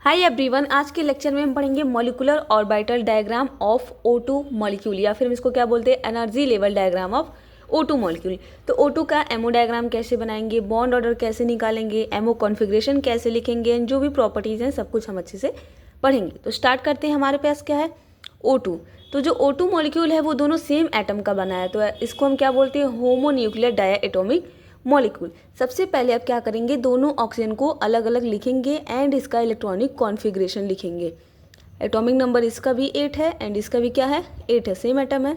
Hi everyone, आज के lecture में हम पढ़ेंगे molecular orbital diagram of O2 molecule, या फिर हम इसको क्या बोलते हैं, energy level diagram of O2 molecule. तो O2 का एमओ डायग्राम कैसे बनाएंगे, बॉन्ड ऑर्डर कैसे निकालेंगे, एमओ कॉन्फ़िगरेशन कैसे लिखेंगे, जो भी प्रॉपर्टीज़ हैं सब कुछ हम अच्छे से पढ़ेंगे। तो स्टार्ट करते हैं। हमारे पास क्या है, O2। तो जो O2 मॉलिक्यूल है वो दोनों सेम एटम का बना है, तो इसको हम क्या बोलते हैं, होमोन्यूक्लियर डायएटॉमिक मॉलिक्यूल। सबसे पहले आप क्या करेंगे, दोनों ऑक्सीजन को अलग अलग लिखेंगे एंड इसका इलेक्ट्रॉनिक कॉन्फ़िगरेशन लिखेंगे। एटॉमिक नंबर इसका भी 8 है एंड इसका भी क्या है, 8 है, सेम एटम है।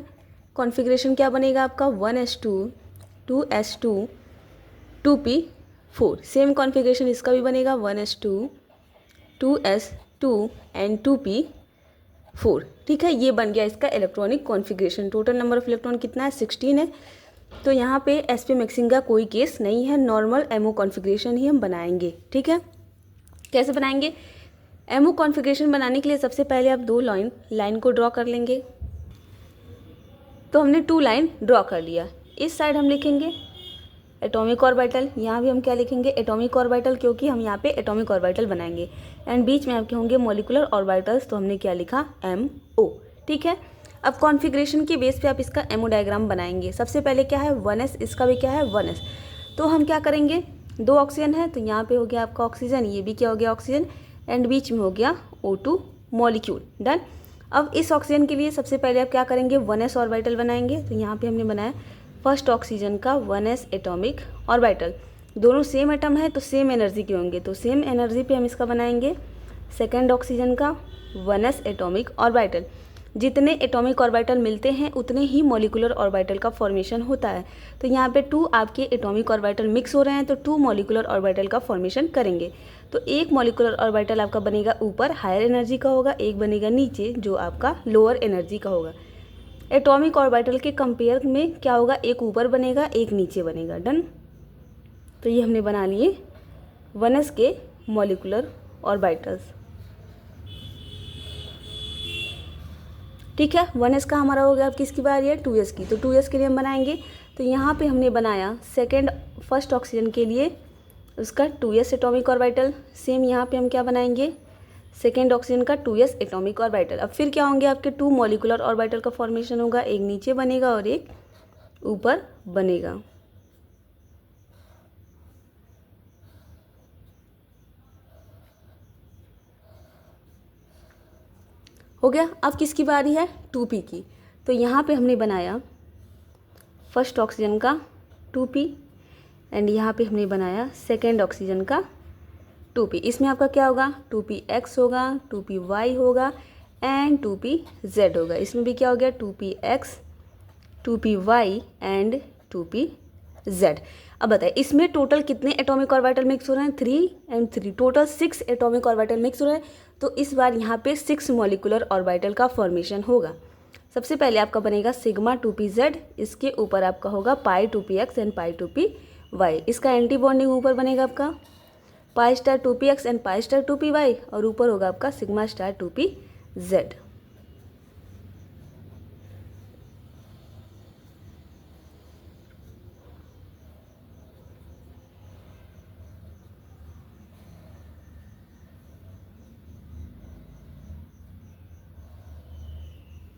कॉन्फ़िगरेशन क्या बनेगा आपका, 1s2 2s2 2p4। Same configuration इसका भी बनेगा, 1s2 2s2 एंड 2p4। ठीक है, ये बन गया इसका electronic configuration. Total number of electron कितना है, 16 है। तो यहाँ पे sp मिक्सिंग का कोई केस नहीं है, नॉर्मल एमओ कॉन्फ़िगरेशन ही हम बनाएंगे। ठीक है, कैसे बनाएंगे, एमओ कॉन्फ़िगरेशन बनाने के लिए सबसे पहले आप दो लाइन को ड्रॉ कर लेंगे। तो हमने 2 लाइन ड्रॉ कर लिया। इस साइड हम लिखेंगे एटॉमिक ऑर्बिटल, यहाँ भी हम क्या लिखेंगे, एटॉमिक ऑर्बिटल, क्योंकि हम यहाँ पे एटॉमिक ऑर्बिटल बनाएंगे। एंड बीच में आपके होंगे मॉलिक्यूलर ऑर्बिटल्स, तो हमने क्या लिखा, MO। ठीक है, अब कॉन्फ़िगरेशन के बेस पे आप इसका एमओ डायग्राम बनाएंगे। सबसे पहले क्या है, 1s, इसका भी क्या है, 1s। तो हम क्या करेंगे, दो ऑक्सीजन है तो यहाँ पे हो गया आपका ऑक्सीजन, ये भी क्या हो गया, ऑक्सीजन, एंड बीच में हो गया O2 मॉलिक्यूल। डन। अब इस ऑक्सीजन के लिए सबसे पहले आप क्या करेंगे, 1s ऑर्बिटल बनाएंगे। तो यहाँ पे हमने बनाया फर्स्ट ऑक्सीजन का 1s एटॉमिक ऑर्बिटल। दोनों सेम एटम है तो सेम एनर्जी के होंगे, तो सेम एनर्जी पे हम इसका बनाएंगे सेकेंड ऑक्सीजन का 1s एटॉमिक ऑर्बिटल। जितने एटॉमिक ऑर्बिटल मिलते हैं उतने ही मॉलिक्यूलर ऑर्बिटल का फॉर्मेशन होता है। तो यहाँ पे 2 आपके एटॉमिक ऑर्बिटल मिक्स हो रहे हैं तो 2 मॉलिक्यूलर ऑर्बिटल का फॉर्मेशन करेंगे। तो एक मॉलिक्यूलर ऑर्बिटल आपका बनेगा ऊपर, हायर एनर्जी का होगा, एक बनेगा नीचे जो आपका लोअर एनर्जी का होगा। एटॉमिक ऑर्बिटल के कंपेयर में क्या होगा, एक ऊपर बनेगा एक नीचे बनेगा। डन। तो ये हमने बना लिए 1s के मॉलिक्यूलर ऑर्बिटल्स। ठीक है, 1s का हमारा हो गया। अब किसकी बारी है, 2s की। तो 2s के लिए हम बनाएंगे, तो यहाँ पे हमने बनाया फर्स्ट ऑक्सीजन के लिए उसका 2s एटॉमिक ऑर्बिटल। सेम यहाँ पे हम क्या बनाएंगे, सेकेंड ऑक्सीजन का 2s एटॉमिक ऑर्बिटल। अब फिर क्या होंगे, आपके 2 मॉलिक्यूलर ऑर्बिटल का फॉर्मेशन होगा, एक नीचे बनेगा और एक ऊपर बनेगा। हो गया। अब किसकी बारी है, 2p की। तो यहाँ पे हमने बनाया फर्स्ट ऑक्सीजन का 2p एंड यहाँ पे हमने बनाया सेकेंड ऑक्सीजन का 2p। इसमें आपका क्या होगा, 2px होगा, 2py होगा एंड 2pz होगा। इसमें भी क्या हो गया, 2px 2py एंड 2pz। अब बताइए इसमें टोटल कितने एटॉमिक ऑर्बिटल मिक्स हो रहे हैं, 3 and 3, total 6 atomic orbital mix हो रहे हैं। तो इस बार यहाँ पे 6 मॉलिक्यूलर ऑर्बिटल का फॉर्मेशन होगा। सबसे पहले आपका बनेगा सिग्मा 2pz, इसके ऊपर आपका होगा पाई 2px एंड पाई 2py। इसका एंटी बॉन्डिंग ऊपर बनेगा आपका पाई star 2px and pi star 2py, और ऊपर होगा आपका सिग्मा स्टार 2pz।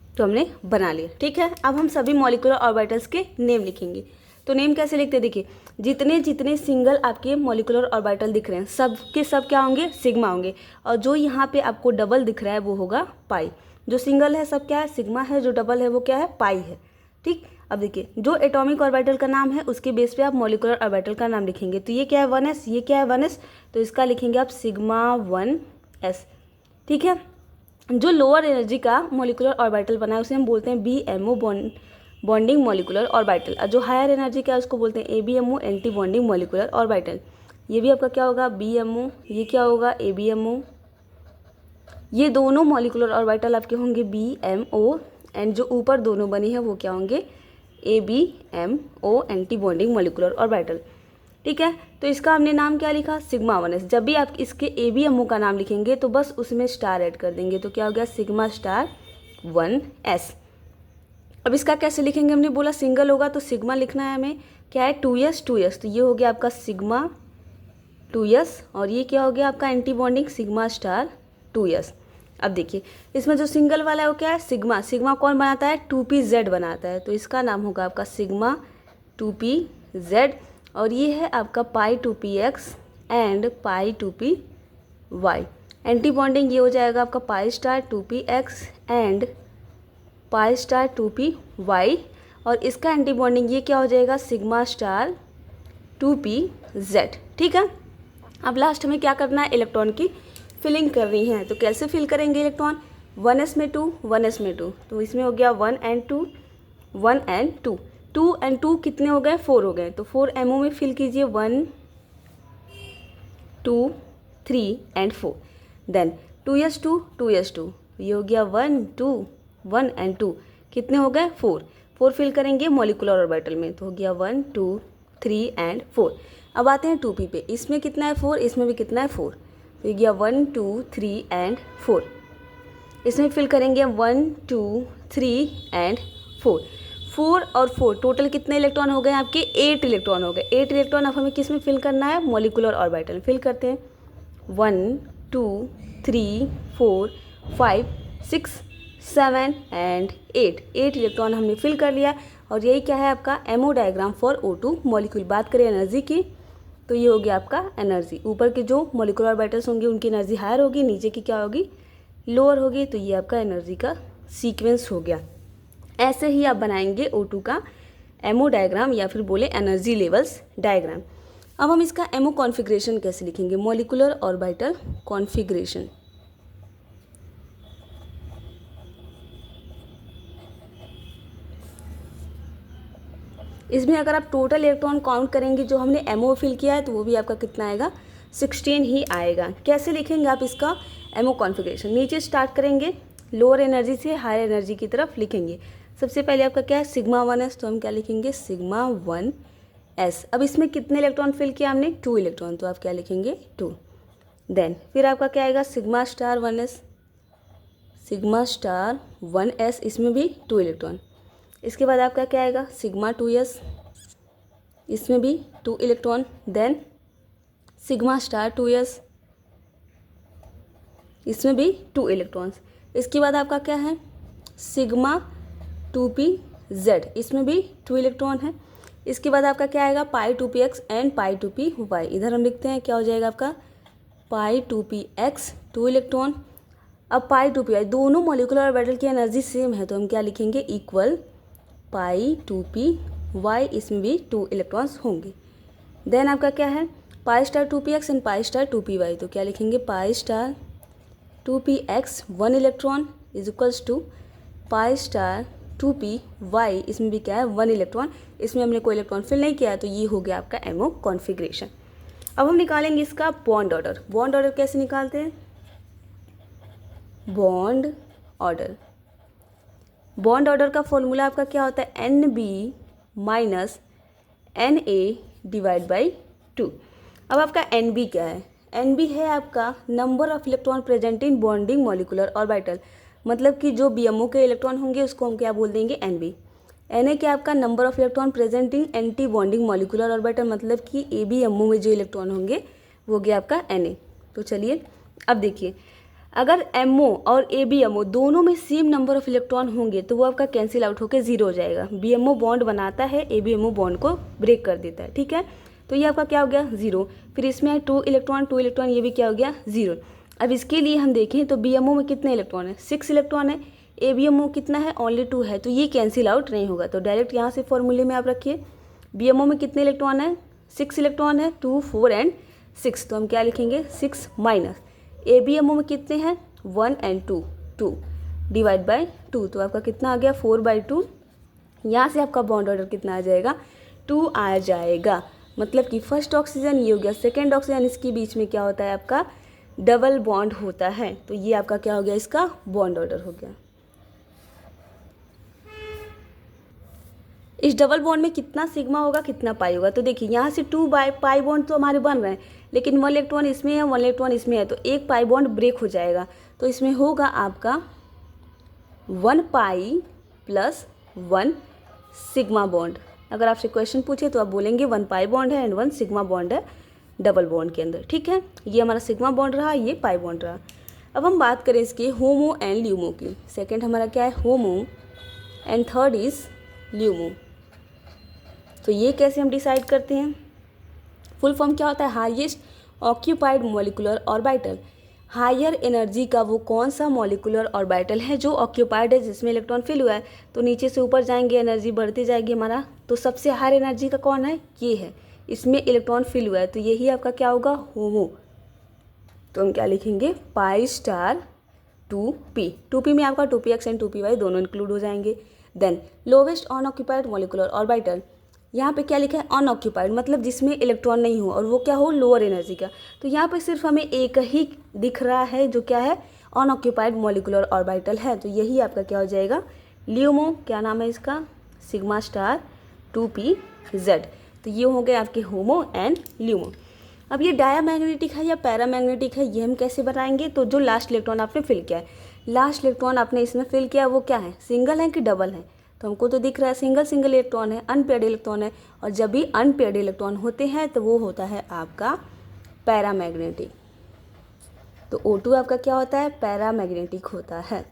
तो हमने बना लिया। ठीक है, अब हम सभी मॉलिक्यूलर ऑर्बिटल्स के नेम लिखेंगे। तो नेम कैसे लिखते हैं, देखिए जितने जितने सिंगल आपके मॉलिक्यूलर ऑर्बिटल दिख रहे हैं सब के सब क्या होंगे, सिग्मा होंगे। और जो यहाँ पे आपको डबल दिख रहा है वो होगा पाई। जो सिंगल है सब क्या है, सिग्मा है, जो डबल है वो क्या है, पाई है। ठीक, अब देखिए जो एटॉमिक ऑर्बिटल का नाम है उसके बेस पे आप मॉलिक्यूलर ऑर्बिटल का नाम लिखेंगे। तो ये क्या है, 1s, ये क्या है, 1s, तो इसका लिखेंगे आप सिग्मा 1s। ठीक है, जो लोअर एनर्जी का मॉलिक्यूलर ऑर्बिटल बना है उसे हम बोलते हैं BMO बॉन्डिंग मॉलिक्यूलर ऑर्बिटल। और जो हायर एनर्जी का है उसको बोलते हैं ABMO anti bonding molecular orbital. ये भी आपका क्या होगा, BMO, ये क्या होगा, ABMO। ये दोनों मॉलिक्यूलर ऑर्बिटल आपके होंगे BMO एंड जो ऊपर दोनों बनी है वो क्या होंगे, ABMO anti bonding molecular orbital. ठीक है, तो इसका हमने नाम क्या लिखा, सिग्मा 1s। जब भी आप इसके ABMO का नाम लिखेंगे तो बस उसमें स्टार ऐड कर देंगे, तो क्या हो गया, सिग्मा स्टार 1s। अब इसका कैसे लिखेंगे, हमने बोला सिंगल होगा तो सिग्मा लिखना है हमें, क्या है, 2s 2s, तो ये हो गया आपका सिग्मा 2s और ये क्या हो गया आपका anti bonding sigma star 2s। अब देखिए इसमें जो सिंगल वाला है वो क्या है सिग्मा, सिग्मा कौन बनाता है 2pz बनाता है, तो इसका नाम होगा आपका सिग्मा 2pz। और ये है आपका पाई 2px and pi 2py। Anti bonding ये हो जाएगा आपका पाई star 2px and pi star 2py। और इसका एंटी बॉन्डिंग ये क्या हो जाएगा सिग्मा स्टार 2pz। ठीक है, अब लास्ट में क्या करना है इलेक्ट्रॉन की फिलिंग करनी है। तो कैसे फिल करेंगे इलेक्ट्रॉन 1s में 2 1s में 2, तो इसमें हो गया 1 and 2 1 and 2 2 and 2 कितने हो गए 4 हो गए, तो 4 MO में फिल कीजिए 1 2 3 and 4। देन 2s2 2s2 ये हो गया 1 2 1 and 2 कितने हो गए 4 4 फिल करेंगे मॉलिक्यूलर ऑर्बिटल में, तो हो गया 1 2 3 and 4। अब आते हैं 2p पे, इसमें कितना है 4 इसमें भी कितना है 4, तो ये गया 1 2 3 and 4। इसमें फिल करेंगे 1 2 3 and 4 4 और 4 टोटल कितने इलेक्ट्रॉन हो गए आपके 8 इलेक्ट्रॉन हो गए। 8 इलेक्ट्रॉन अब हमें किस में फिल करना है मॉलिक्यूलर ऑर्बिटल। फिल करते हैं 1 2 3 4 5 6 7 एंड 8 इलेक्ट्रॉन हमने फिल कर लिया। और यही क्या है आपका ammo diagram for O2 molecule. बात करें एनर्जी की तो ये हो गया आपका एनर्जी, ऊपर के जो मॉलिक्यूलर ऑर्बिटल्स होंगे उनकी एनर्जी हायर होगी, नीचे की क्या होगी लोअर होगी। तो ये आपका एनर्जी का सीक्वेंस हो गया। ऐसे ही आप बनाएंगे O2 का एमओ डायग्राम या फिर बोले एनर्जी लेवल्स डायग्राम। अब हम इसका एमओ कॉन्फ़िगरेशन कैसे लिखेंगे मॉलिक्यूलर ऑर्बिटल कॉन्फ़िगरेशन। इसमें अगर आप टोटल इलेक्ट्रॉन काउंट करेंगे जो हमने एमओ फिल किया है तो वो भी आपका कितना आएगा 16 ही आएगा। कैसे लिखेंगे आप इसका एमओ कॉन्फ़िगरेशन, नीचे स्टार्ट करेंगे लोअर एनर्जी से हायर एनर्जी की तरफ लिखेंगे। सबसे पहले आपका क्या है सिग्मा 1s, तो हम क्या लिखेंगे सिग्मा 1s। अब इसमें कितने इलेक्ट्रॉन फिल किया हमने 2 इलेक्ट्रॉन, तो आप क्या लिखेंगे 2। देन फिर आपका क्या आएगा sigma star 1s, sigma star 1s इसमें भी 2 इलेक्ट्रॉन। इसके बाद आपका क्या आएगा सिग्मा 2s, इसमें भी 2 electron. Then sigma star 2s, इसमें भी 2 इलेक्ट्रॉन्स। इसके बाद आपका क्या है सिग्मा 2pz, इसमें भी 2 इलेक्ट्रॉन है। इसके बाद आपका क्या आएगा पाई 2px एंड पाई 2py। इधर हम लिखते हैं क्या हो जाएगा आपका पाई 2px 2 इलेक्ट्रॉन। अब पाई 2py दोनों मॉलिक्यूलर ऑर्बिटल की एनर्जी सेम है, तो हम क्या लिखेंगे इक्वल पाई 2py, इसमें भी 2 इलेक्ट्रॉन्स होंगे। देन आपका क्या है pi star 2px and pi star 2py, तो क्या लिखेंगे pi star 2px 1 electron is equals to pi star 2py, इसमें भी क्या है 1 इलेक्ट्रॉन। इसमें हमने कोई इलेक्ट्रॉन फिल नहीं किया है, तो ये हो गया आपका एमओ कॉन्फ़िगरेशन। अब हम निकालेंगे इसका बॉन्ड ऑर्डर। बॉन्ड ऑर्डर कैसे निकालते हैं बॉन्ड ऑर्डर, बॉन्ड ऑर्डर का फॉर्मूला आपका क्या होता है NB minus NA divide by 2। अब आपका NB क्या है NB है आपका number of electron present in bonding molecular orbital, मतलब कि जो BMO के इलेक्ट्रॉन होंगे उसको हम क्या बोल देंगे NB। NA क्या आपका number of electron present in anti bonding molecular orbital, मतलब कि ABMO में जो इलेक्ट्रॉन होंगे वो गया आपका NA। तो चलिए अब देखिए अगर MO और ABMO दोनों में सेम नंबर ऑफ इलेक्ट्रॉन होंगे तो वो आपका कैंसिल आउट होकर 0 हो जाएगा। BMO बॉन्ड बनाता है, ABMO बॉन्ड को ब्रेक कर देता है, ठीक है। तो ये आपका क्या हो गया 0। फिर इसमें है 2 इलेक्ट्रॉन, ये भी क्या हो गया 0। अब इसके लिए हम देखें तो BMO में कितने इलेक्ट्रॉन है 6 इलेक्ट्रॉन है, ABMO कितना है ओनली 2 है, तो ये कैंसिल आउट नहीं होगा। तो डायरेक्ट यहाँ से फॉर्मूले में आप रखिए BMO में कितने इलेक्ट्रॉन है 6 इलेक्ट्रॉन है 2 4 एंड 6, तो हम क्या लिखेंगे 6 माइनस ABMO में कितने हैं 1 एंड 2 डिवाइड बाय 2, तो आपका कितना आ गया 4/2। यहाँ से आपका बॉन्ड ऑर्डर कितना आ जाएगा 2 आ जाएगा। मतलब कि फर्स्ट ऑक्सीजन ये हो गया, सेकेंड ऑक्सीजन इसके बीच में क्या होता है आपका डबल बॉन्ड होता है, तो ये आपका क्या हो गया इसका बॉन्ड ऑर्डर हो गया। इस डबल बॉन्ड में कितना सिग्मा होगा कितना पाई होगा, तो देखिए यहाँ से 2 पाई बॉन्ड तो हमारे बन रहे हैं, लेकिन 1 इलेक्ट्रॉन इसमें है 1 इलेक्ट्रॉन इसमें है, तो एक पाई बॉन्ड ब्रेक हो जाएगा। तो इसमें होगा आपका 1 पाई प्लस 1 सिग्मा बॉन्ड। अगर आपसे क्वेश्चन पूछे तो आप बोलेंगे 1 पाई बॉन्ड है एंड 1 सिग्मा बॉन्ड है, डबल बॉन्ड के अंदर, ठीक है। ये हमारा सिग्मा बॉन्ड रहा, ये पाई बॉन्ड रहा। अब हम बात करें इसके होमो एंड ल्यूमो की। सेकंड हमारा क्या है, होमो एंड थर्ड इज ल्यूमो। तो ये कैसे हम डिसाइड करते हैं, फुल फॉर्म क्या होता है, highest occupied molecular orbital. Higher energy का वो कौन सा मॉलिक्यूलर ऑर्बिटल है जो ऑक्यूपाइड है, जिसमें इलेक्ट्रॉन फिल हुआ है। तो नीचे से ऊपर जाएंगे, एनर्जी बढ़ती जाएगी हमारा। तो सबसे हायर एनर्जी का कौन है, ये है, इसमें इलेक्ट्रॉन फिल हुआ है, तो यही आपका क्या होगा, होमो। तो हम क्या लिखेंगे, पाई स्टार 2p। 2p में आपका 2px एंड 2py दोनों इंक्लूड हो जाएंगे। Then lowest unoccupied molecular orbital, यहाँ पे क्या लिखा है, अनऑक्यूपाइड, मतलब जिसमें इलेक्ट्रॉन नहीं हो और वो क्या हो, लोअर एनर्जी का। तो यहाँ पे सिर्फ हमें एक ही दिख रहा है जो क्या है, अनऑक्यूपाइड मॉलिक्यूलर ऑर्बिटल है। तो यही आपका क्या हो जाएगा, ल्यूमो। क्या नाम है इसका, सिग्मा स्टार 2pz। तो ये हो गए आपके होमो एंड ल्यूमो। अब ये डायामैग्नेटिक है या पैरामैग्नेटिक है, ये हम कैसे बताएंगे। तो जो लास्ट इलेक्ट्रॉन आपने फिल किया है, लास्ट इलेक्ट्रॉन आपने इसमें फिल किया वो क्या है, सिंगल है कि डबल है। तो हमको तो दिख रहा है सिंगल सिंगल इलेक्ट्रॉन है, अनपेयर्ड इलेक्ट्रॉन है। और जब भी अनपेयर्ड इलेक्ट्रॉन होते हैं तो वो होता है आपका पैरामैग्नेटिक। तो O2 आपका क्या होता है, पैरामैग्नेटिक होता है।